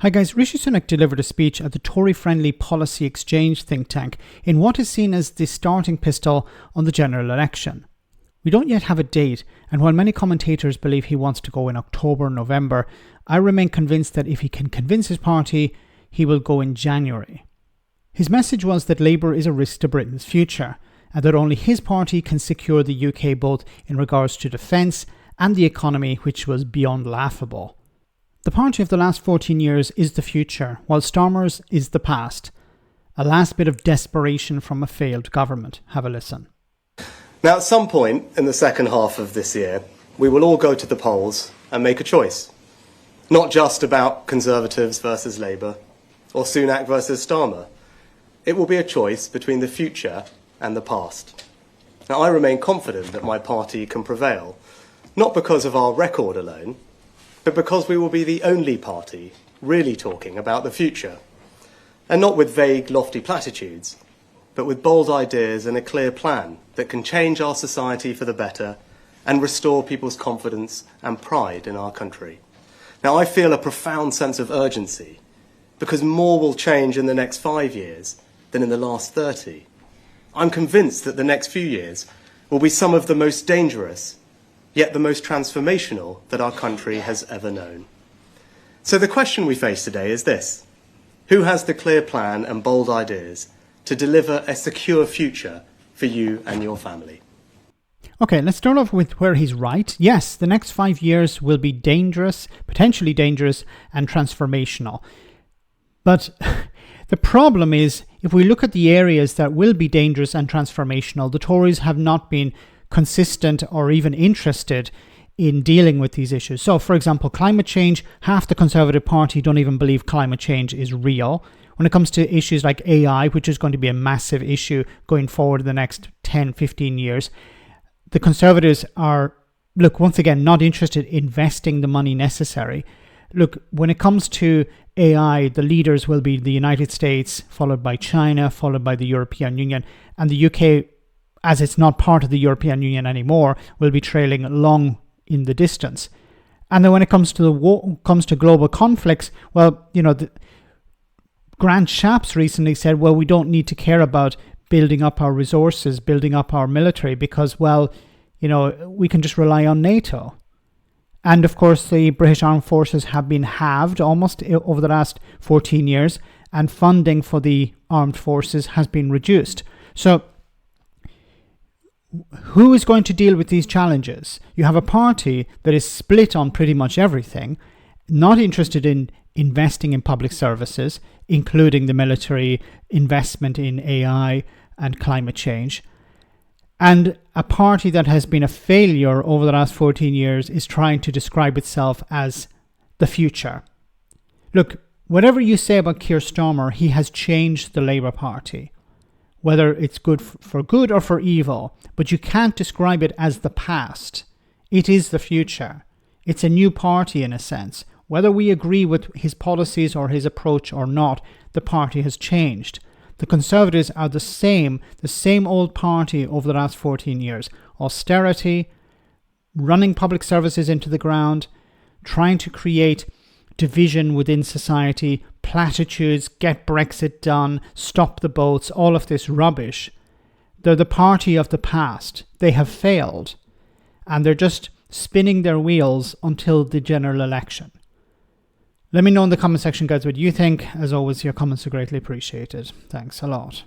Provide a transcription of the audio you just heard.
Hi guys, Rishi Sunak delivered a speech at the Tory-friendly Policy Exchange think tank in what is seen as the starting pistol on the general election. We don't yet have a date, and while many commentators believe he wants to go in October or November, I remain convinced that if he can convince his party, he will go in January. His message was that Labour is a risk to Britain's future, and that only his party can secure the UK both in regards to defence and the economy, which was beyond laughable. The party of the last 14 years is the future, while Starmer's is the past. A last bit of desperation from a failed government. Have a listen. Now, at some point in the second half of this year, we will all go to the polls and make a choice. Not just about Conservatives versus Labour, or Sunak versus Starmer. It will be a choice between the future and the past. Now, I remain confident that my party can prevail, not because of our record alone, but because we will be the only party really talking about the future. And not with vague, lofty platitudes, but with bold ideas and a clear plan that can change our society for the better and restore people's confidence and pride in our country. Now, I feel a profound sense of urgency because more will change in the next 5 years than in the last 30. I'm convinced that the next few years will be some of the most dangerous, yet the most transformational that our country has ever known. So the question we face today is this: who has the clear plan and bold ideas to deliver a secure future for you and your family? Okay, let's start off with where he's right. Yes, the next 5 years will be dangerous, potentially dangerous and transformational. But the problem is, if we look at the areas that will be dangerous and transformational, the Tories have not been consistent or even interested in dealing with these issues. So, for example, climate change, half the Conservative Party don't even believe climate change is real. When it comes to issues like AI, which is going to be a massive issue going forward in the next 10, 15 years, the Conservatives are, once again, not interested in investing the money necessary. When it comes to AI, the leaders will be the United States, followed by China, followed by the European Union, and the UK, as it's not part of the European Union anymore, will be trailing long in the distance. And then when it comes to global conflicts, Grant Shapps recently said, we don't need to care about building up our resources, building up our military, because, we can just rely on NATO. And of course, the British Armed Forces have been halved almost over the last 14 years, and funding for the armed forces has been reduced. So, who is going to deal with these challenges? You have a party that is split on pretty much everything, not interested in investing in public services, including the military, investment in AI and climate change. And a party that has been a failure over the last 14 years is trying to describe itself as the future. Whatever you say about Keir Starmer, he has changed the Labour Party, whether it's good for good or for evil, but you can't describe it as the past. It is the future. It's a new party in a sense. Whether we agree with his policies or his approach or not, the party has changed. The Conservatives are the same old party over the last 14 years. Austerity, running public services into the ground, trying to create division within society, platitudes, get Brexit done, stop the boats, all of this rubbish. They're the party of the past. They have failed. And they're just spinning their wheels until the general election. Let me know in the comment section, guys, what you think. As always, your comments are greatly appreciated. Thanks a lot.